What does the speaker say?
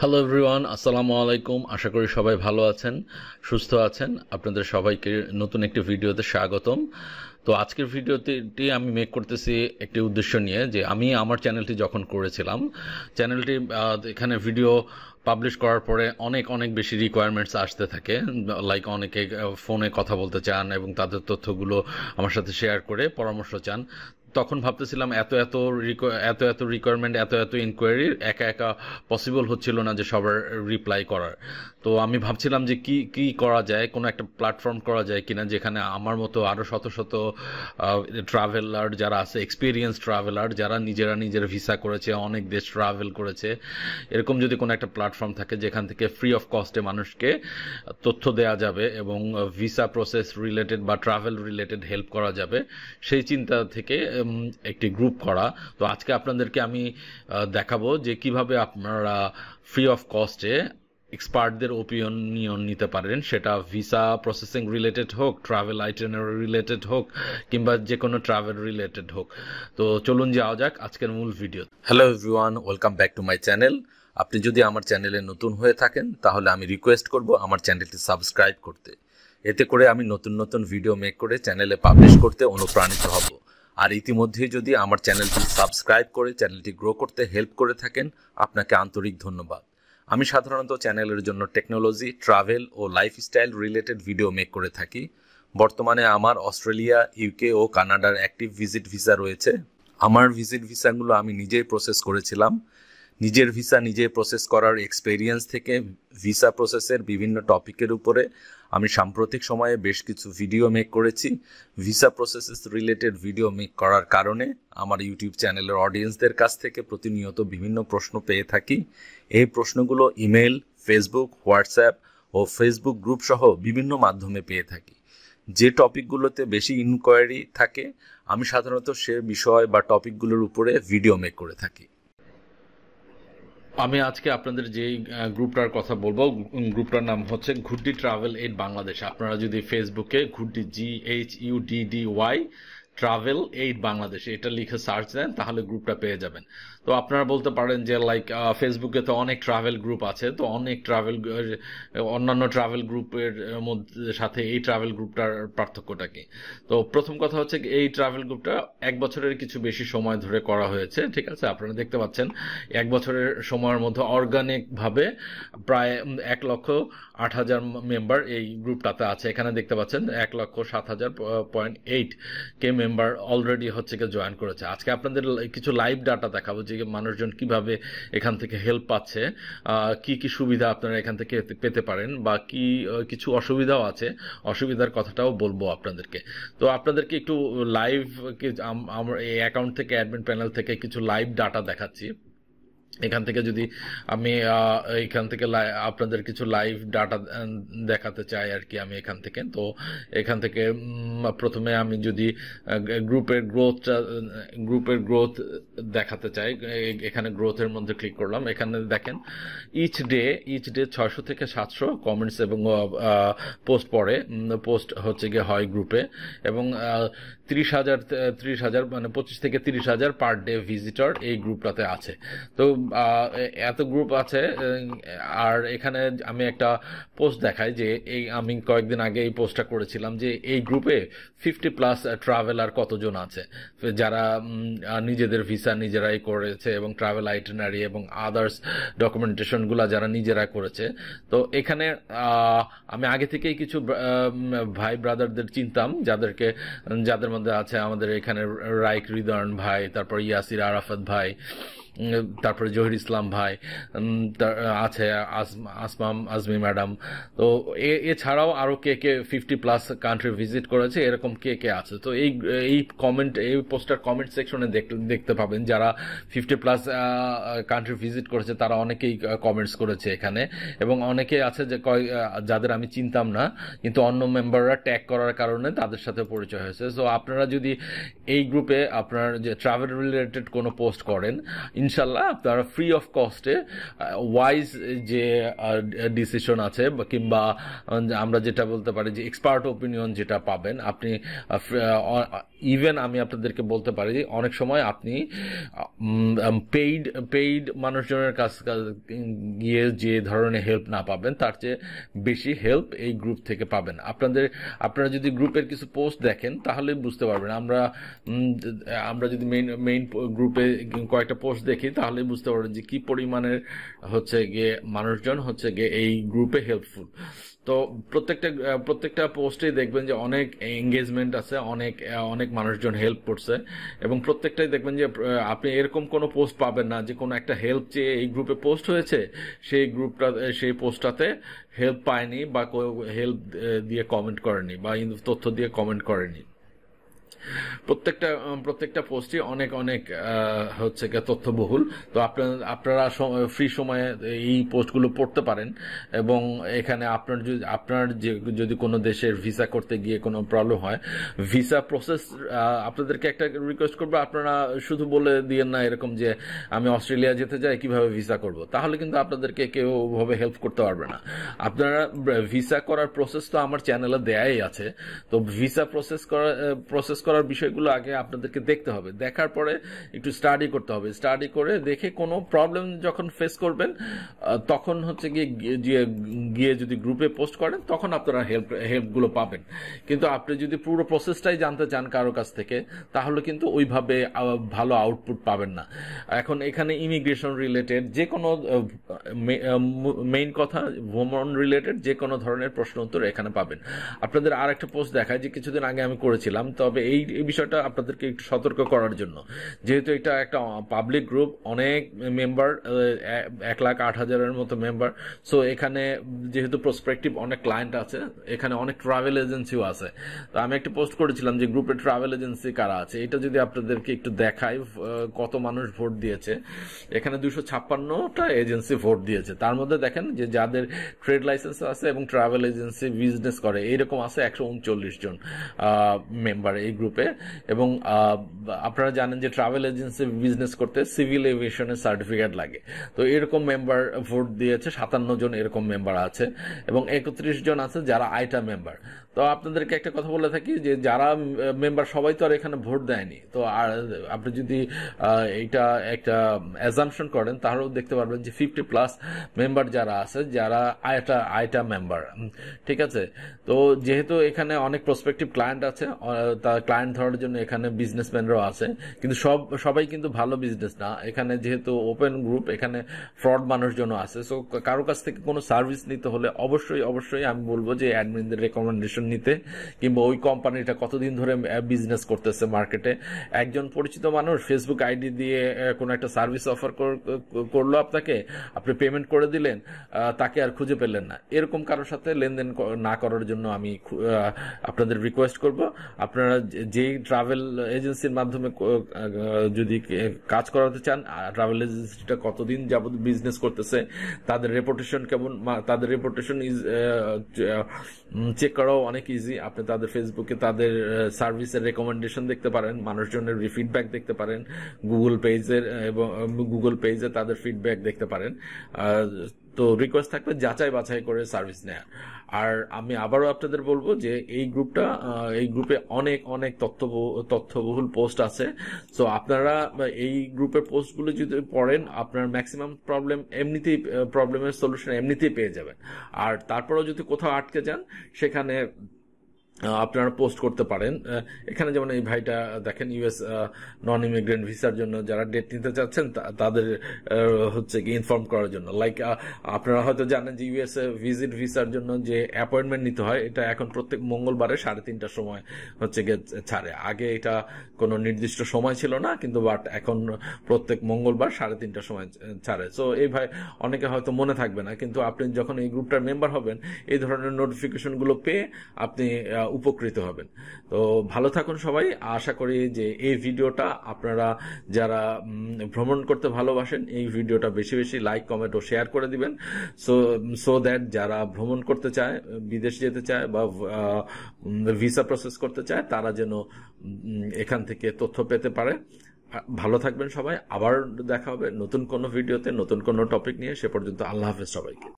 Hello everyone, আসসালামু আলাইকুম। আশা করি সবাই ভালো আছেন, সুস্থ আছেন। আপনাদের সবাইকে নতুন একটি ভিডিওতে স্বাগতম। তো আজকের ভিডিওটি আমি মেক করতেছি একটি উদ্দেশ্য নিয়ে, যে আমি আমার চ্যানেলটি যখন করেছিলাম, চ্যানেলটি এখানে ভিডিও পাবলিশ করার পরে অনেক অনেক বেশি রিকোয়ারমেন্টস আসতে থাকে। লাইক অনেকে ফোনে কথা বলতে চান এবং তাদের তথ্যগুলো আমার সাথে শেয়ার করে পরামর্শ চান। তখন ভাবতেছিলাম এত এত রিকোয়ারমেন্ট, এত এত ইনকোয়ারি একা একা পসিবল হচ্ছিল না যে সবার রিপ্লাই করার। তো আমি ভাবছিলাম যে কি কি করা যায়, কোনো একটা প্ল্যাটফর্ম করা যায় কিনা যেখানে আমার মতো আরো শত শত ট্রাভেলার যারা আছে, এক্সপিরিয়েন্স ট্রাভেলার যারা নিজেরা ভিসা করেছে, অনেক দেশ ট্রাভেল করেছে, এরকম যদি কোনো একটা প্ল্যাটফর্ম থাকে যেখান থেকে ফ্রি অফ কস্টে মানুষকে তথ্য দেওয়া যাবে এবং ভিসা প্রসেস রিলেটেড বা ট্রাভেল রিলেটেড হেল্প করা যাবে, সেই চিন্তা থেকে একটি গ্রুপ করা। তো আজকে আপনাদেরকে আমি দেখাবো যে কিভাবে আপনারা ফ্রি অফ কস্টে এক্সপার্টদের ওপিনিয়ন নিতে পারেন, সেটা ভিসা প্রসেসিং রিলেটেড হোক, ট্রাভেল আইটিনারি রিলেটেড হোক, কিংবা যে কোনো ট্রাভেল রিলেটেড হোক। তো চলুন যাওয়া যাক আজকের মূল video. Hello everyone, welcome back to my channel. আপনি যদি আমার চ্যানেলে নতুন হয়ে থাকেন তাহলে আমি রিকোয়েস্ট করব আমার চ্যানেলটি সাবস্ক্রাইব করতে। এতে করে আমি নতুন নতুন ভিডিও মেক করে চ্যানেলে পাবলিশ করতে অনুপ্রাণিত হব। আর ইতিমধ্যেই যদি আমার চ্যানেলটি সাবস্ক্রাইব করে চ্যানেলটি গ্রো করতে হেল্প করে থাকেন, আপনাকে আন্তরিক ধন্যবাদ। আমি সাধারণত চ্যানেলের জন্য টেকনোলজি, ট্রাভেল ও লাইফস্টাইল রিলেটেড ভিডিও মেক করে থাকি। বর্তমানে আমার অস্ট্রেলিয়া, ইউকে ও কানাডার অ্যাক্টিভ ভিজিট ভিসা রয়েছে। আমার ভিজিট ভিসাগুলো আমি নিজেই প্রসেস করেছিলাম। নিজের ভিসা নিজে প্রসেস করার এক্সপেরিয়েন্স থেকে ভিসা প্রসেসের বিভিন্ন টপিকের উপরে আমি সাম্প্রতিক সময়ে বেশ কিছু ভিডিও মেক করেছি। Visa processes related video make করার কারণে আমার ইউটিউব চ্যানেলের অডিয়েন্সদের কাছ থেকে প্রতিনিয়ত বিভিন্ন প্রশ্ন পেয়ে থাকি। এই প্রশ্নগুলো ইমেল, ফেসবুক, হোয়াটসঅ্যাপ ও ফেসবুক গ্রুপ সহ বিভিন্ন মাধ্যমে পেয়ে থাকি। যে টপিকগুলোতে বেশি ইনকোয়ারি থাকে আমি সাধারণত সে বিষয় বা টপিকগুলোর উপরে ভিডিও মেক করে থাকি। আমি আজকে আপনাদের যেই গ্রুপটার কথা বলবো, গ্রুপটার নাম হচ্ছে ঘুড্ডি ট্রাভেল এইড বাংলাদেশ। আপনারা যদি ফেসবুকে Ghuddi GHUDDY travel aid Bangladesh এটা লিখে সার্চ দেন তাহলে গ্রুপটা পেয়ে যাবেন। তো আপনারা বলতে পারেন যে লাইক ফেসবুকে তো অনেক ট্রাভেল গ্রুপ আছে, তো অন্যান্য ট্রাভেল গ্রুপের মধ্যে সাথে এই ট্রাভেল গ্রুপটার পার্থক্যটা কি? তো প্রথম কথা হচ্ছে এই ট্রাভেল গ্রুপটা 1 বছরের কিছু বেশি সময় ধরে করা হয়েছে। ঠিক আছে, আপনারা দেখতে পাচ্ছেন 1 বছরের সময়ের মধ্যে অর্গানিক ভাবে প্রায় 1,08,000 মেম্বার এই গ্রুপটাতে আছে। এখানে দেখতে পাচ্ছেন 1,07,000.8 কে মেম্বার অলরেডি হচ্ছে জয়েন করেছে। আজকে আপনাদের কিছু লাইভ ডাটা দেখাবো যে মানুষজন কিভাবে এখান থেকে হেল্প পাচ্ছে, কি কি সুবিধা আপনারা এখান থেকে পেতে পারেন, বা কি কিছু অসুবিধাও আছে, অসুবিধার কথাটাও বলবো আপনাদেরকে। তো আপনাদেরকে একটু লাইভ, আমার এই অ্যাকাউন্ট থেকে, অ্যাডমিন প্যানেল থেকে কিছু লাইভ ডাটা দেখাচ্ছি। এখান থেকে যদি আমি এখান থেকে আপনাদের কিছু লাইভ ডাটা দেখাতে চাই আর কি, আমি এখান থেকে প্রথমে আমি যদি গ্রুপের গ্রোথ দেখাতে চাই, এখানে গ্রোথের মধ্যে ক্লিক করলাম। এখানে দেখেন ইচ ডে 600 থেকে 700 কমেন্টস এবং পোস্ট হচ্ছে গিয়ে হয় গ্রুপে, এবং 30,000 মানে 25 থেকে 30,000 পার ডে ভিজিটর এই গ্রুপটাতে আছে। তো এত গ্রুপ আছে। আর এখানে আমি একটা পোস্ট দেখাই যে আমি কয়েকদিন আগে এই পোস্টটা করেছিলাম যে এই গ্রুপে 50+ ট্রাভেলার কতজন আছে, যারা নিজেদের ভিসা নিজেরাই করেছে এবং ট্রাভেল আইটিনারি এবং আদার্স ডকুমেন্টেশনগুলো যারা নিজেরা করেছে। তো এখানে আমি আগে থেকেই কিছু ভাই ব্রাদারদের চিনতাম, যাদের মধ্যে আছে আমাদের এখানে রাইক রিদওয়ান ভাই, তারপর ইয়াসির আরাফাত ভাই, তারপরে জহির ইসলাম ভাই, আছে আজমি ম্যাডাম। তো এছাড়াও আরো কে কে 50+ কান্ট্রি ভিজিট করেছে, এরকম কে কে আছে। তো এই পোস্টার কমেন্ট সেকশনে দেখতে পাবেন যারা 50+ কান্ট্রি ভিজিট করেছে তারা অনেকেই কমেন্টস করেছে এখানে, এবং অনেকে আছে যে যাদের আমি চিনতাম না, কিন্তু অন্য মেম্বাররা ট্যাগ করার কারণে তাদের সাথে পরিচয় হয়েছে। সো আপনারা যদি এই গ্রুপে আপনার যে ট্রাভেল রিলেটেড কোনো পোস্ট করেন, ইনশাল্লাহ আপনারা ফ্রি অফ কস্টে ওয়াইজ যে ডিসিশন আছে, কিংবা আমরা যেটা বলতে পারি যে এক্সপার্ট ওপিনিয়ন যেটা পাবেন, আপনি ইভেন আমি আপনাদেরকে বলতে পারি যে অনেক সময় আপনি পেইড পেইড মানুষজনের কাছ গিয়ে যে ধরনের হেল্প না পাবেন তার চেয়ে বেশি হেল্প এই গ্রুপ থেকে পাবেন। আপনারা যদি গ্রুপের কিছু পোস্ট দেখেন তাহলে বুঝতে পারবেন। আমরা যদি মেইন গ্রুপে কয়েকটা পোস্ট দেখি তাহলে বুঝতে পারবেন যে কি পরিমাণের হচ্ছে গিয়ে মানুষজন হচ্ছে গিয়ে এই গ্রুপে হেল্পফুল। তো প্রত্যেকটা পোস্টেই দেখবেন যে অনেক এঙ্গেজমেন্ট আছে, অনেক অনেক মানুষজন হেল্প করছে, এবং প্রত্যেকটাই দেখবেন যে আপনি এরকম কোনো পোস্ট পাবেন না যে কোনো একটা হেল্প চেয়ে এই গ্রুপে পোস্ট হয়েছে, সেই পোস্টটাতে হেল্প পায়নি বা হেল্প দিয়ে কমেন্ট করেনি বা তথ্য দিয়ে কমেন্ট করেনি। প্রত্যেকটা পোস্টই অনেক অনেক হচ্ছে গিয়ে তথ্যবহুল। তো আপনারা ফ্রি সময়ে এই পোস্টগুলো পড়তে পারেন, এবং এখানে আপনার যদি কোনো দেশের ভিসা করতে গিয়ে কোনো প্রবলেম হয়, ভিসা প্রসেস আপনাদেরকে একটা রিকোয়েস্ট করবো, আপনারা শুধু বলে দিয়েন না এরকম যে আমি অস্ট্রেলিয়া যেতে চাই কিভাবে ভিসা করব, তাহলে কিন্তু আপনাদেরকে কেউ ওভাবে হেল্প করতে পারবে না। আপনারা ভিসা করার প্রসেস তো আমার চ্যানেলে দেয়াই আছে। তো ভিসা প্রসেস করার বিষয়গুলো আগে আপনাদেরকে দেখতে হবে, দেখার পরে একটু স্টাডি করতে হবে, স্টাডি করে দেখে কোনো প্রবলেম যখন ফেস করবেন তখন হচ্ছে গিয়ে যদি গ্রুপে পোস্ট করেন তখন আপনারা হেল্পগুলো পাবেন। কিন্তু আপনি যদি পুরো প্রসেসটাই জানতে চান কারো কাছ থেকে তাহলে কিন্তু ওইভাবে ভালো আউটপুট পাবেন না। এখন এখানে ইমিগ্রেশন রিলেটেড যে কোনো মেইন কথা, ভ্রমণ রিলেটেড যে কোনো ধরনের প্রশ্ন উত্তর এখানে পাবেন। আপনাদের আর একটা পোস্ট দেখায় যে কিছুদিন আগে আমি করেছিলাম, তবে এই বিষয়টা আপনাদেরকে একটু সতর্ক করার জন্য, যেহেতু এটা একটা পাবলিক গ্রুপ, অনেক মেম্বার, 1,08,000-এর মতো মেম্বার। সো এখানে যেহেতু প্রসপেক্টিভ অনেক ক্লায়েন্ট আছে, এখানে অনেক ট্রাভেল এজেন্সিও আছে। তো আমি একটা পোস্ট করেছিলাম যে গ্রুপে ট্রাভেল এজেন্সি কারা আছে, এটা যদি আপনাদেরকে একটু দেখাই কত মানুষ ভোট দিয়েছে। এখানে 256টা এজেন্সি ভোট দিয়েছে, তার মধ্যে দেখেন যে যাদের ট্রেড লাইসেন্স আছে এবং ট্রাভেল এজেন্সি বিজনেস করে এইরকম আছে 139 জন মেম্বার এই গ্রুপে। এবং আপনারা জানেন যে ট্রাভেল এজেন্সি বিজনেস করতে সিভিল এভিয়েশনের সার্টিফিকেট লাগে। তো এরকম মেম্বার ভোট দিয়েছে 57 জন, এরকম মেম্বার আছে, এবং 31 জন আছে যারা আইটা মেম্বার। তো আপনাদেরকে একটা কথা বলে থাকি যে যারা মেম্বার সবাই তো আর এখানে ভোট দেয়নি। তো আর আপনি যদি এইটা একটা অ্যাজাম্পশন করেন তাহলেও দেখতে পারবেন যে 50+ মেম্বার যারা আছে, যারা আইটা মেম্বার, ঠিক আছে। তো যেহেতু এখানে অনেক প্রসপেক্টিভ ক্লায়েন্ট আছে, তার ক্লায়েন্ট ধরার জন্য এখানে বিজনেসম্যানরাও আছে, কিন্তু সবাই কিন্তু ভালো বিজনেস না। এখানে যেহেতু ওপেন গ্রুপ, এখানে ফ্রড মানুষজনও আছে। সো কারো কাছ থেকে কোনো সার্ভিস নিতে হলে অবশ্যই আমি বলবো যে অ্যাডমিনদের রেকমেন্ডেশন নিতে, কিংবা ওই কোম্পানিটা কতদিন ধরে বিজনেস করতেছে মার্কেটে। একজন পরিচিত মানুষ ফেসবুক আইডি দিয়ে কোনো একটা সার্ভিস অফার করলো আপনাকে, আপনি পেমেন্ট করে দিলেন, তাকে আর খুঁজে পেলেন না, এরকম কারোর সাথে লেনদেন না করার জন্য আমি আপনাদের রিকোয়েস্ট করব। আপনারা যেই ট্রাভেল এজেন্সির মাধ্যমে যদি কাজ করাতে চান, ট্রাভেল এজেন্সিটা কতদিন যাবত বিজনেস করতেছে, তাদের রেপুটেশন কেমন, তাদের রেপুটেশন চেক করাও অনেক ইজি। আপনি তাদের ফেসবুকে তাদের সার্ভিসের রেকমেন্ডেশন দেখতে পারেন, মানুষজনের ফিডব্যাক দেখতে পারেন, গুগল পেজে তাদের ফিডব্যাক দেখতে পারেন। তো রিকোয়েস্ট থাকবে যাচাই বাছাই করে সার্ভিস নেওয়া। আর আমি আবারও আপনাদের বলবো যে এই গ্রুপে অনেক অনেক তথ্যবহুল পোস্ট আছে। সো আপনারা এই গ্রুপের পোস্টগুলো যদি পড়েন, আপনার ম্যাক্সিমাম প্রবলেমের সলিউশন এমনিতেই পেয়ে যাবেন। আর তারপরেও যদি কোথাও আটকে যান, সেখানে আপনারা পোস্ট করতে পারেন। এখানে যেমন এই ভাইটা দেখেন, ইউএস নন ইমিগ্রেন্ট ভিসার জন্য যারা ডেট নিতে চাচ্ছেন তাদের হচ্ছে কি ইনফর্ম করার জন্য। লাইক আপনারা হয়তো জানেন যে ইউএসএ ভিজিট ভিসার জন্য যে অ্যাপয়েন্টমেন্ট নিতে হয়, এটা এখন প্রত্যেক মঙ্গলবারে 3:30টার সময় হচ্ছে গিয়ে ছাড়ে। আগে এটা কোনো নির্দিষ্ট সময় ছিল না, কিন্তু বাট এখন প্রত্যেক মঙ্গলবার 3:30টার সময় ছাড়ে। সো এই ভাই অনেকে হয়তো মনে থাকবে না, কিন্তু আপনি যখন এই গ্রুপটার মেম্বার হবেন, এই ধরনের নোটিফিকেশনগুলো পেয়ে আপনি উপকৃত হবেন। তো ভালো থাকুন সবাই। আশা করি যে এই ভিডিওটা আপনারা যারা ভ্রমণ করতে ভালোবাসেন, এই ভিডিওটা বেশি বেশি লাইক, কমেন্ট ও শেয়ার করে দিবেন, সো দ্যাট যারা ভ্রমণ করতে চায়, বিদেশ যেতে চায় বা ভিসা প্রসেস করতে চায়, তারা যেন এখান থেকে তথ্য পেতে পারে। ভালো থাকবেন সবাই। আবার দেখা হবে নতুন কোনো ভিডিওতে, নতুন কোনো টপিক নিয়ে। সে পর্যন্ত আল্লাহ হাফেজ সবাইকে।